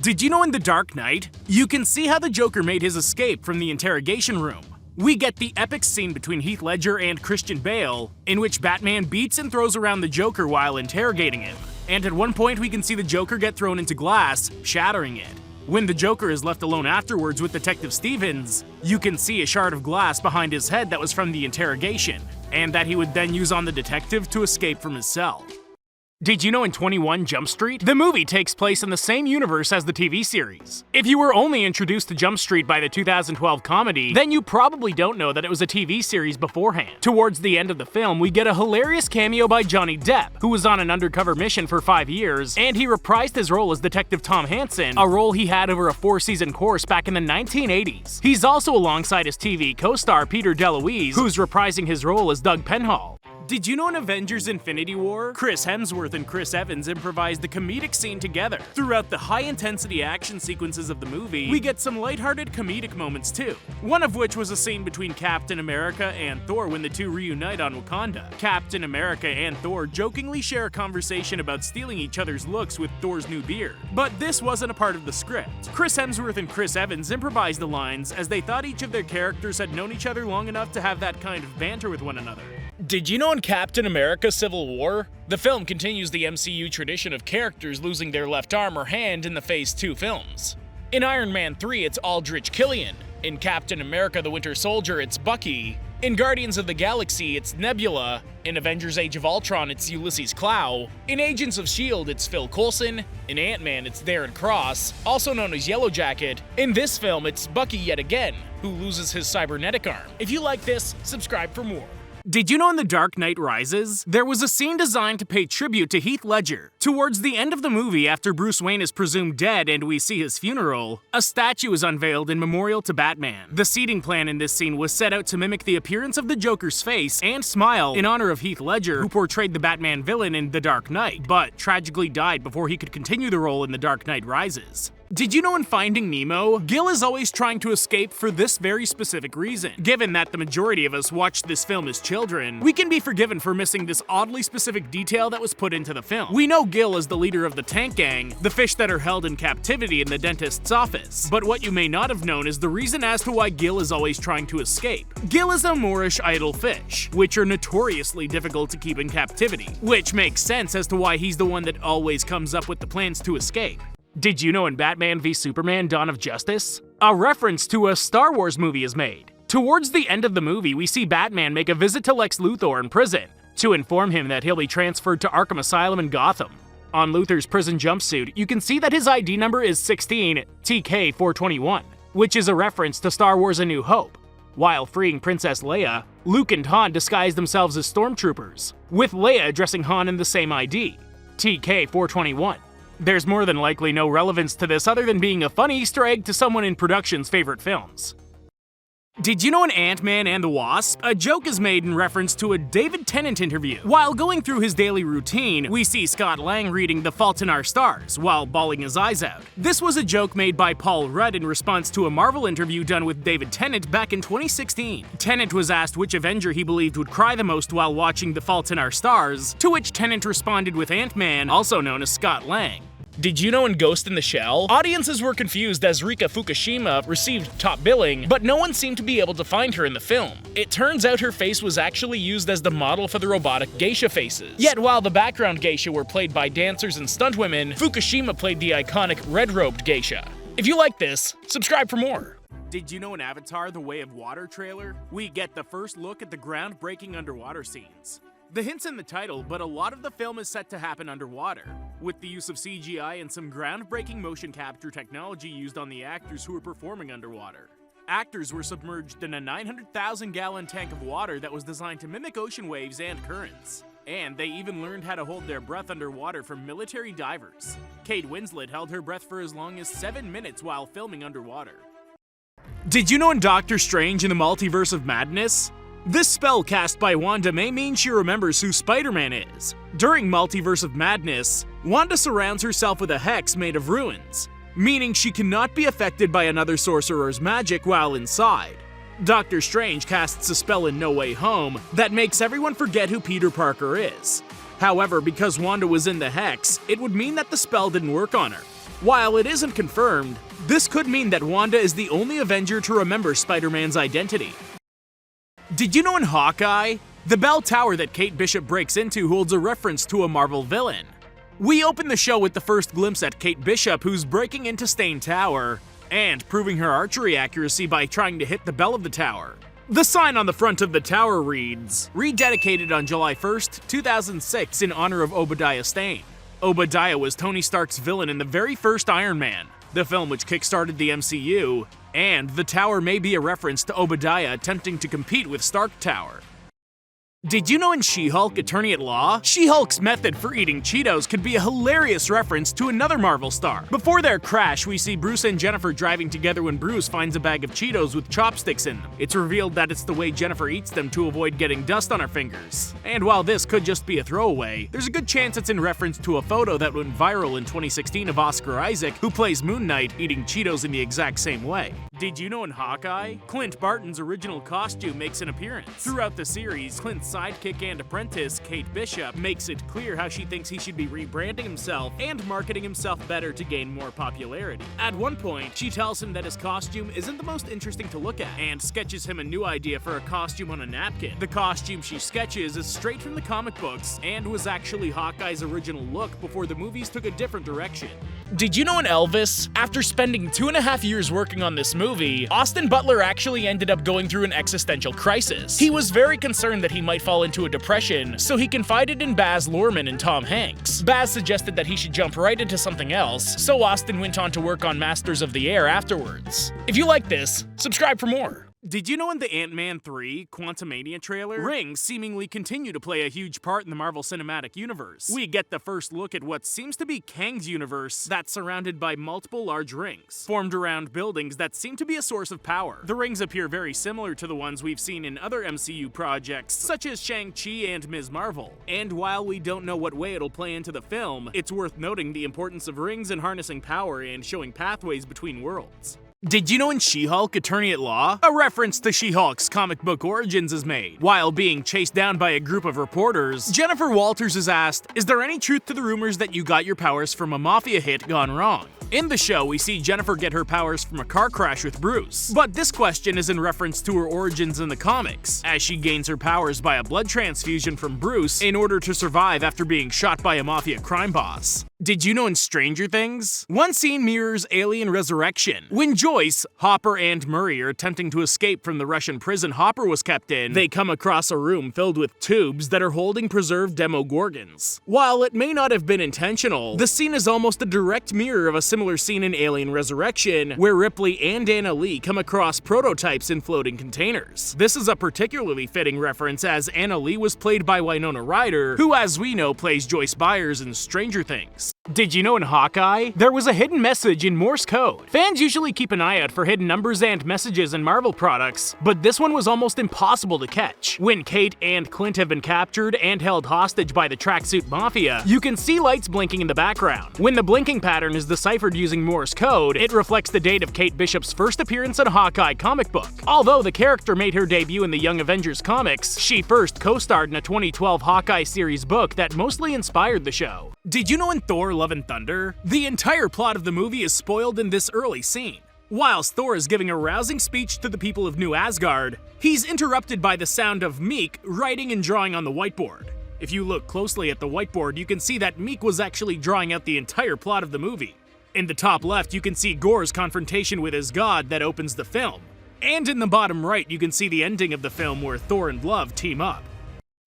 Did you know in The Dark Knight, you can see how the Joker made his escape from the interrogation room? We get the epic scene between Heath Ledger and Christian Bale, in which Batman beats and throws around the Joker while interrogating him. And at one point we can see the Joker get thrown into glass, shattering it. When the Joker is left alone afterwards with Detective Stevens, you can see a shard of glass behind his head that was from the interrogation, and that he would then use on the detective to escape from his cell. Did you know in 21 Jump Street, the movie takes place in the same universe as the TV series? If you were only introduced to Jump Street by the 2012 comedy, then you probably don't know that it was a TV series beforehand. Towards the end of the film, we get a hilarious cameo by Johnny Depp, who was on an undercover mission for 5 years, and he reprised his role as Detective Tom Hansen, a role he had over a 4-season course back in the 1980s. He's also alongside his TV co-star Peter DeLuise, who's reprising his role as Doug Penhall. Did you know in Avengers Infinity War, Chris Hemsworth and Chris Evans improvised the comedic scene together? Throughout the high-intensity action sequences of the movie, we get some lighthearted comedic moments too. One of which was a scene between Captain America and Thor when the two reunite on Wakanda. Captain America and Thor jokingly share a conversation about stealing each other's looks with Thor's new beard. But this wasn't a part of the script. Chris Hemsworth and Chris Evans improvised the lines as they thought each of their characters had known each other long enough to have that kind of banter with one another. Did you know in Captain America Civil War, the film continues the MCU tradition of characters losing their left arm or hand in the Phase 2 films? In Iron Man 3, it's Aldrich Killian. In Captain America the Winter Soldier, it's Bucky. In Guardians of the Galaxy, it's Nebula. In Avengers Age of Ultron, it's Ulysses Klaue. In Agents of S.H.I.E.L.D., it's Phil Coulson. In Ant-Man, it's Darren Cross, also known as Yellow Jacket. In this film, it's Bucky yet again, who loses his cybernetic arm. If you like this, subscribe for more. Did you know in The Dark Knight Rises, there was a scene designed to pay tribute to Heath Ledger? Towards the end of the movie, after Bruce Wayne is presumed dead and we see his funeral, a statue is unveiled in memorial to Batman. The seating plan in this scene was set out to mimic the appearance of the Joker's face and smile in honor of Heath Ledger, who portrayed the Batman villain in The Dark Knight, but tragically died before he could continue the role in The Dark Knight Rises. Did you know in Finding Nemo, Gil is always trying to escape for this very specific reason? Given that the majority of us watched this film as children, we can be forgiven for missing this oddly specific detail that was put into the film. We know Gil as the leader of the Tank Gang, the fish that are held in captivity in the dentist's office. But what you may not have known is the reason as to why Gil is always trying to escape. Gil is a Moorish idol fish, which are notoriously difficult to keep in captivity, which makes sense as to why he's the one that always comes up with the plans to escape. Did you know in Batman v Superman: Dawn of Justice, a reference to a Star Wars movie is made? Towards the end of the movie, we see Batman make a visit to Lex Luthor in prison to inform him that he'll be transferred to Arkham Asylum in Gotham. On Luthor's prison jumpsuit, you can see that his ID number is 16 TK421, which is a reference to Star Wars: A New Hope. While freeing Princess Leia, Luke and Han disguise themselves as stormtroopers, with Leia addressing Han in the same ID, TK421. There's more than likely no relevance to this other than being a fun Easter egg to someone in production's favorite films. Did you know in Ant-Man and the Wasp, a joke is made in reference to a David Tennant interview? While going through his daily routine, we see Scott Lang reading The Fault in Our Stars while bawling his eyes out. This was a joke made by Paul Rudd in response to a Marvel interview done with David Tennant back in 2016. Tennant was asked which Avenger he believed would cry the most while watching The Fault in Our Stars, to which Tennant responded with Ant-Man, also known as Scott Lang. Did you know in Ghost in the Shell, audiences were confused as Rika Fukushima received top billing, but no one seemed to be able to find her in the film. It turns out her face was actually used as the model for the robotic geisha faces. Yet while the background geisha were played by dancers and stuntwomen, Fukushima played the iconic red-robed geisha. If you like this, subscribe for more. Did you know in Avatar: The Way of Water trailer, we get the first look at the groundbreaking underwater scenes? The hint's in the title, but a lot of the film is set to happen underwater, with the use of CGI and some groundbreaking motion capture technology used on the actors who were performing underwater. Actors were submerged in a 900,000-gallon tank of water that was designed to mimic ocean waves and currents. And they even learned how to hold their breath underwater from military divers. Kate Winslet held her breath for as long as 7 minutes while filming underwater. Did you know in Doctor Strange in the Multiverse of Madness, this spell cast by Wanda may mean she remembers who Spider-Man is? During Multiverse of Madness, Wanda surrounds herself with a hex made of ruins, meaning she cannot be affected by another sorcerer's magic while inside. Doctor Strange casts a spell in No Way Home that makes everyone forget who Peter Parker is. However, because Wanda was in the hex, it would mean that the spell didn't work on her. While it isn't confirmed, this could mean that Wanda is the only Avenger to remember Spider-Man's identity. Did you know in Hawkeye, the bell tower that Kate Bishop breaks into holds a reference to a Marvel villain? We open the show with the first glimpse at Kate Bishop, who's breaking into Stain Tower and proving her archery accuracy by trying to hit the bell of the tower. The sign on the front of the tower reads, "Rededicated on July 1st, 2006 in honor of Obadiah Stane." Obadiah was Tony Stark's villain in the very first Iron Man, the film which kickstarted the MCU, and the tower may be a reference to Obadiah attempting to compete with Stark Tower. Did you know in She-Hulk Attorney at Law, She-Hulk's method for eating Cheetos could be a hilarious reference to another Marvel star? Before their crash, we see Bruce and Jennifer driving together when Bruce finds a bag of Cheetos with chopsticks in them. It's revealed that it's the way Jennifer eats them to avoid getting dust on her fingers. And while this could just be a throwaway, there's a good chance it's in reference to a photo that went viral in 2016 of Oscar Isaac, who plays Moon Knight, eating Cheetos in the exact same way. Did you know in Hawkeye, Clint Barton's original costume makes an appearance? Throughout the series, Clint's sidekick and apprentice, Kate Bishop, makes it clear how she thinks he should be rebranding himself and marketing himself better to gain more popularity. At one point, she tells him that his costume isn't the most interesting to look at, and sketches him a new idea for a costume on a napkin. The costume she sketches is straight from the comic books, and was actually Hawkeye's original look before the movies took a different direction. Did you know in Elvis, after spending 2.5 years working on this movie, Austin Butler actually ended up going through an existential crisis? He was very concerned that he might fall into a depression, so he confided in Baz Luhrmann and Tom Hanks. Baz suggested that he should jump right into something else, so Austin went on to work on Masters of the Air afterwards. If you like this, subscribe for more. Did you know in the Ant-Man 3 Quantumania trailer, rings seemingly continue to play a huge part in the Marvel Cinematic Universe? We get the first look at what seems to be Kang's universe that's surrounded by multiple large rings, formed around buildings that seem to be a source of power. The rings appear very similar to the ones we've seen in other MCU projects, such as Shang-Chi and Ms. Marvel. And while we don't know what way it'll play into the film, it's worth noting the importance of rings in harnessing power and showing pathways between worlds. Did you know in She-Hulk Attorney at Law, a reference to She-Hulk's comic book origins is made? While being chased down by a group of reporters, Jennifer Walters is asked, "Is there any truth to the rumors that you got your powers from a mafia hit gone wrong?" In the show, we see Jennifer get her powers from a car crash with Bruce. But this question is in reference to her origins in the comics, as she gains her powers by a blood transfusion from Bruce in order to survive after being shot by a mafia crime boss. Did you know in Stranger Things, one scene mirrors Alien Resurrection? When Joyce, Hopper, and Murray are attempting to escape from the Russian prison Hopper was kept in, they come across a room filled with tubes that are holding preserved Demogorgons. While it may not have been intentional, the scene is almost a direct mirror of a similar scene in Alien Resurrection, where Ripley and Anna Lee come across prototypes in floating containers. This is a particularly fitting reference, as Anna Lee was played by Winona Ryder, who, as we know, plays Joyce Byers in Stranger Things. Did you know in Hawkeye, there was a hidden message in Morse code? Fans usually keep an eye out for hidden numbers and messages in Marvel products, but this one was almost impossible to catch. When Kate and Clint have been captured and held hostage by the Tracksuit Mafia, you can see lights blinking in the background. When the blinking pattern is deciphered using Morse code, it reflects the date of Kate Bishop's first appearance in a Hawkeye comic book. Although the character made her debut in the Young Avengers comics, she first co-starred in a 2012 Hawkeye series book that mostly inspired the show. Did you know in Thor: Love and Thunder, the entire plot of the movie is spoiled in this early scene? Whilst Thor is giving a rousing speech to the people of New Asgard, he's interrupted by the sound of Meek writing and drawing on the whiteboard. If you look closely at the whiteboard, you can see that Meek was actually drawing out the entire plot of the movie. In the top left, you can see Gorr's confrontation with his god that opens the film. And in the bottom right, you can see the ending of the film where Thor and Love team up.